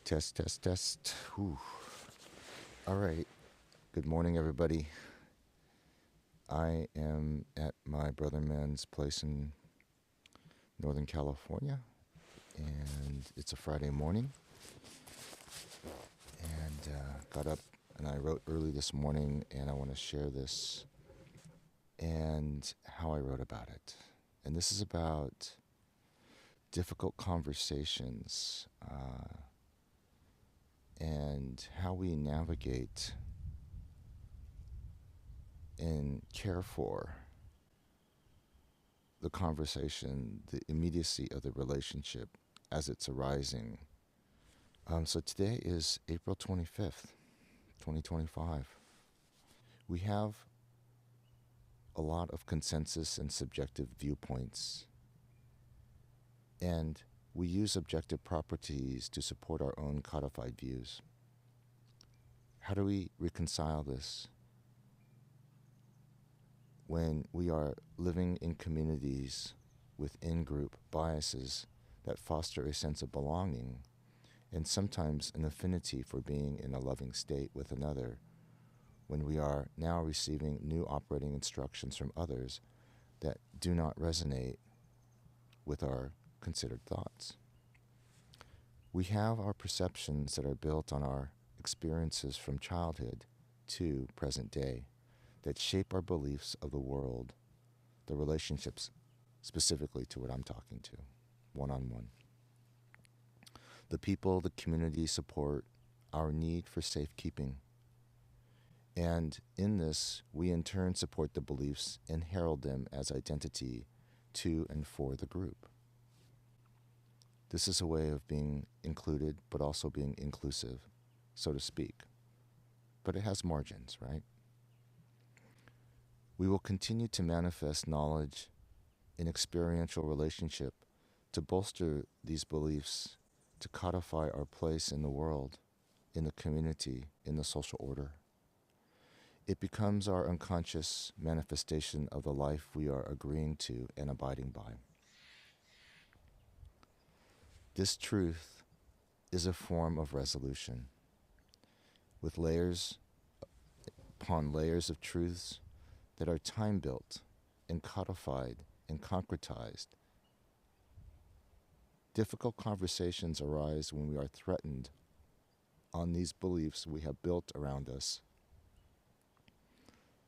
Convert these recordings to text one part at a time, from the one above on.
Test, test, test. Whew. All right. Good morning, everybody. I am at my brother man's place in Northern California, and it's a Friday morning. And got up and I wrote early this morning, and I want to share this and how I wrote about it. And this is about difficult conversations and how we navigate and care for the conversation, the immediacy of the relationship as it's arising. So today is April 25th, 2025. We have a lot of consensus and subjective viewpoints, and we use objective properties to support our own codified views. How do we reconcile this when we are living in communities with in-group biases that foster a sense of belonging and sometimes an affinity for being in a loving state with another, when we are now receiving new operating instructions from others that do not resonate with our considered thoughts? We have our perceptions that are built on our experiences from childhood to present day that shape our beliefs of the world, the relationships specifically to what I'm talking to, one-on-one. The people, the community support our need for safekeeping. And in this, we in turn support the beliefs and herald them as identity to and for the group. This is a way of being included, but also being inclusive, so to speak. But it has margins, right? We will continue to manifest knowledge in experiential relationship to bolster these beliefs, to codify our place in the world, in the community, in the social order. It becomes our unconscious manifestation of the life we are agreeing to and abiding by. This truth is a form of resolution, with layers upon layers of truths that are time-built and codified and concretized. Difficult conversations arise when we are threatened on these beliefs we have built around us.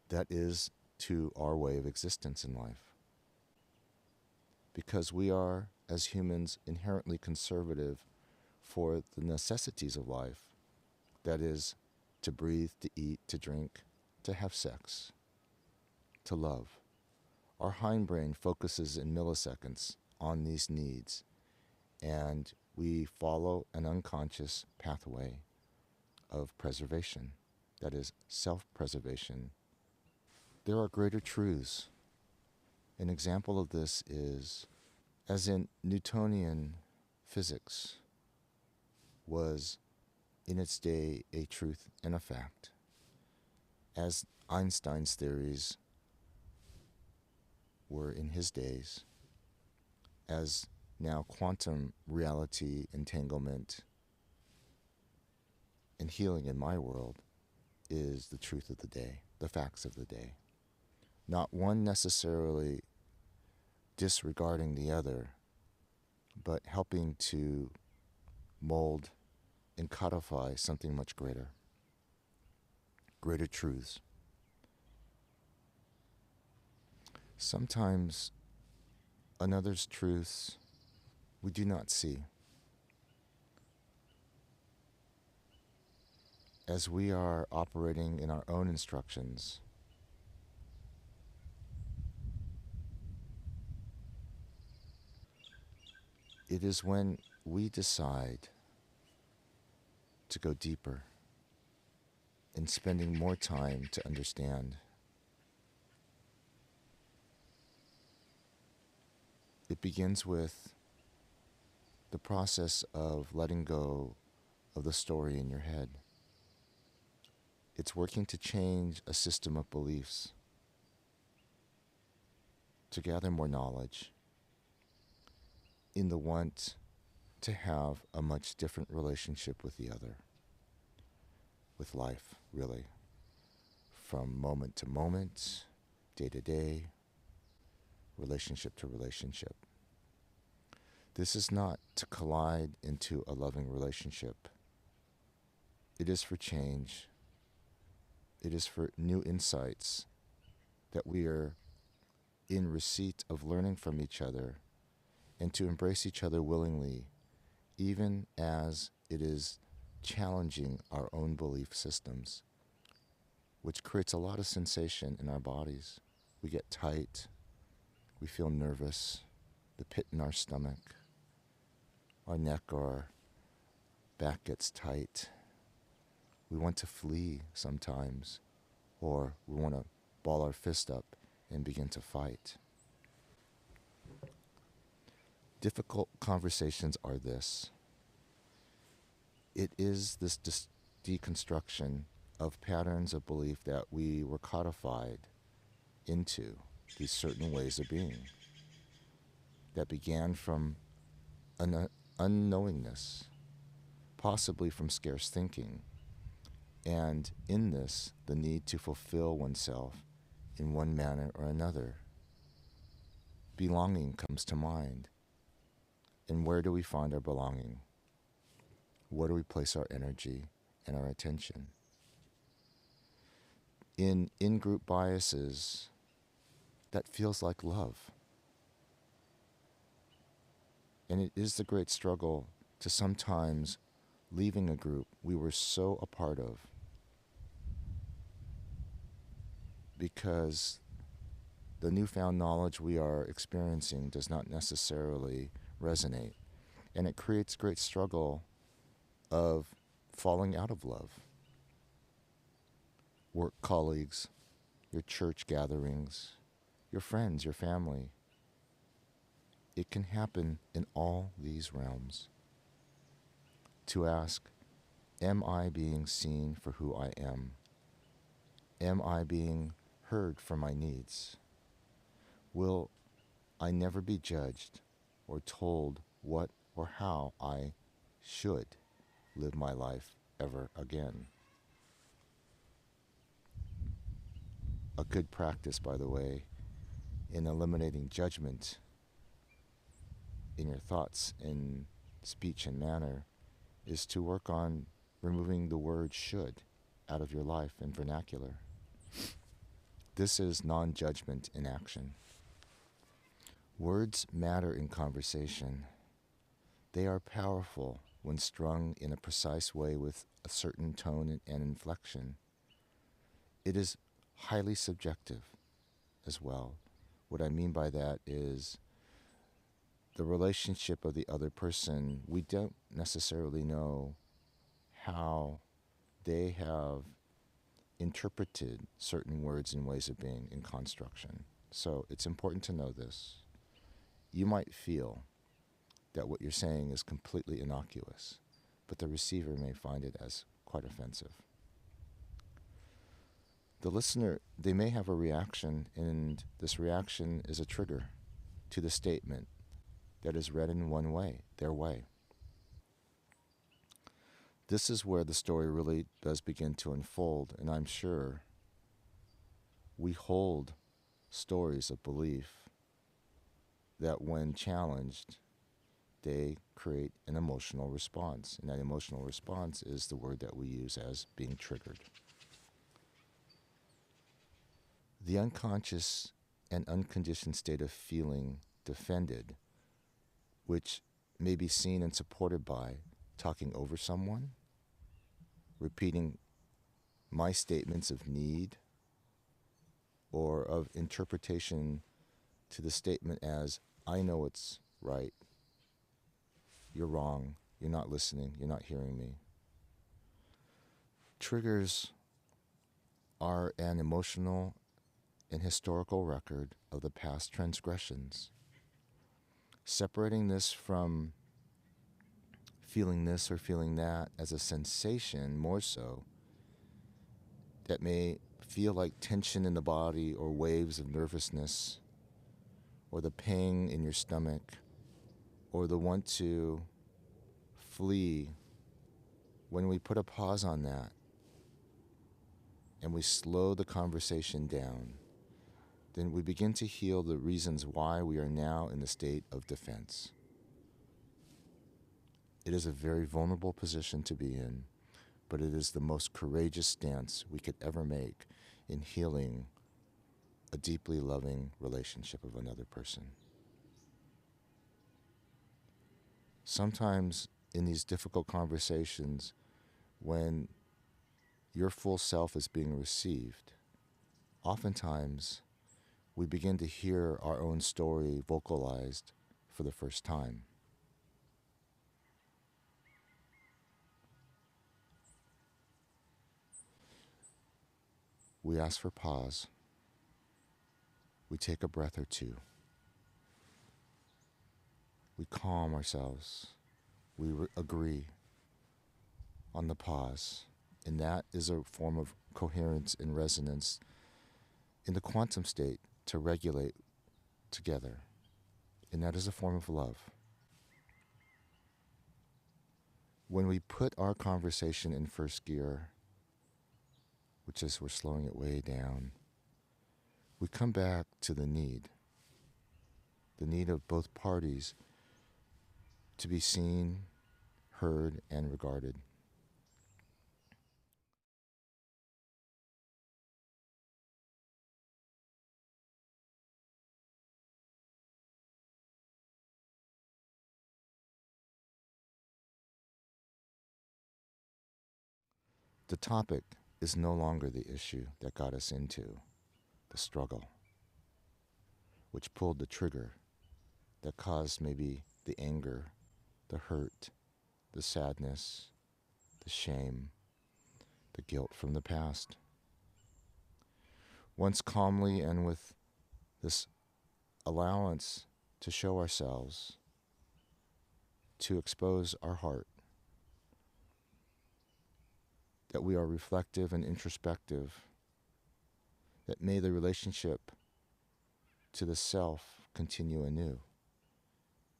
That is to our way of existence in life. Because we are, as humans, inherently conservative for the necessities of life. That is, to breathe, to eat, to drink, to have sex, to love. Our hindbrain focuses in milliseconds on these needs, and we follow an unconscious pathway of preservation, that is, self-preservation. There are greater truths. An example of this is, as in Newtonian physics was in its day a truth and a fact, as Einstein's theories were in his days, as now quantum reality entanglement and healing in my world is the truth of the day, the facts of the day. Not one necessarily disregarding the other, but helping to mold and codify something much greater truths. Sometimes another's truths we do not see. As we are operating in our own instructions, it is when we decide to go deeper in spending more time to understand. It begins with the process of letting go of the story in your head. It's working to change a system of beliefs, to gather more knowledge, in the want to have a much different relationship with the other, with life, really, from moment to moment, day to day, relationship to relationship. This is not to collide into a loving relationship. It is for change. It is for new insights that we are in receipt of learning from each other and to embrace each other willingly, even as it is challenging our own belief systems, which creates a lot of sensation in our bodies. We get tight, we feel nervous, the pit in our stomach, our neck or our back gets tight. We want to flee sometimes, or we want to ball our fist up and begin to fight. Difficult conversations are this. It is this deconstruction of patterns of belief that we were codified into these certain ways of being that began from an unknowingness, possibly from scarce thinking, and in this, the need to fulfill oneself in one manner or another. Belonging comes to mind. And where do we find our belonging? Where do we place our energy and our attention? In-group biases, that feels like love. And it is the great struggle to sometimes leaving a group we were so a part of because the newfound knowledge we are experiencing does not necessarily resonate. And it creates great struggle of falling out of love. Work colleagues, your church gatherings, your friends, your family. It can happen in all these realms. To ask, am I being seen for who I am? Am I being heard for my needs? Will I never be judged or told what or how I should live my life ever again? A good practice, by the way, in eliminating judgment in your thoughts, in speech and manner, is to work on removing the word should out of your life and vernacular. This is non-judgment in action. Words matter in conversation. They are powerful when strung in a precise way with a certain tone and inflection. It is highly subjective as well. What I mean by that is the relationship of the other person. We don't necessarily know how they have interpreted certain words and ways of being in construction. So it's important to know this. You might feel that what you're saying is completely innocuous, but the receiver may find it as quite offensive. The listener, they may have a reaction, and this reaction is a trigger to the statement that is read in one way, their way. This is where the story really does begin to unfold, and I'm sure we hold stories of belief that when challenged, they create an emotional response. And that emotional response is the word that we use as being triggered. The unconscious and unconditioned state of feeling defended, which may be seen and supported by talking over someone, repeating my statements of need or of interpretation to the statement as, I know what's right, you're wrong, you're not listening, you're not hearing me. Triggers are an emotional and historical record of the past transgressions. Separating this from feeling this or feeling that as a sensation, more so, that may feel like tension in the body or waves of nervousness or the pang in your stomach or the want to flee, when we put a pause on that and we slow the conversation down, then we begin to heal the reasons why we are now in the state of defense. It is a very vulnerable position to be in, but it is the most courageous stance we could ever make in healing a deeply loving relationship of another person. Sometimes in these difficult conversations, when your full self is being received, oftentimes we begin to hear our own story vocalized for the first time. We ask for pause. We take a breath or two. We calm ourselves. We agree on the pause. And that is a form of coherence and resonance in the quantum state to regulate together. And that is a form of love. When we put our conversation in first gear, which is we're slowing it way down, we come back to the need of both parties to be seen, heard, and regarded. The topic is no longer the issue that got us into the struggle, which pulled the trigger that caused maybe the anger, the hurt, the sadness, the shame, the guilt from the past. Once calmly and with this allowance to show ourselves, to expose our heart, that we are reflective and introspective, that may the relationship to the self continue anew,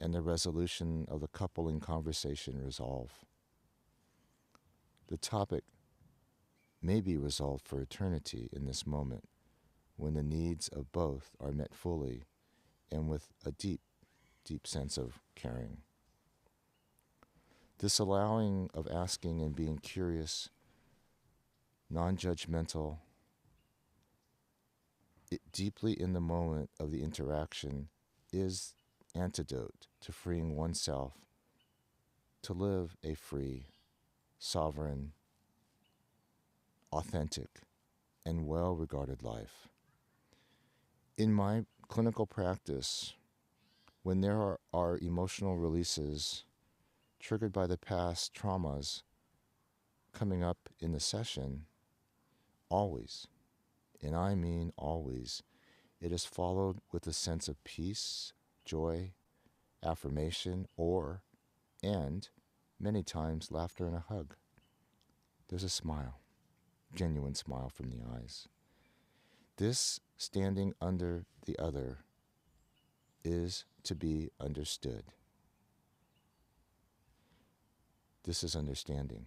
and the resolution of the coupling conversation resolve. The topic may be resolved for eternity in this moment, when the needs of both are met fully and with a deep, deep sense of caring. This allowing of asking and being curious, non-judgmental, deeply in the moment of the interaction is antidote to freeing oneself to live a free, sovereign, authentic, and well-regarded life. In my clinical practice, when there are emotional releases triggered by the past traumas coming up in the session, always, and I mean always, it is followed with a sense of peace, joy, affirmation, and many times laughter and a hug. There's a smile, genuine smile from the eyes. This standing under the other is to be understood. This is understanding.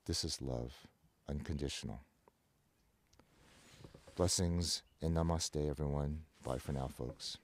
This is love, unconditional. Blessings and namaste, everyone. Bye for now, folks.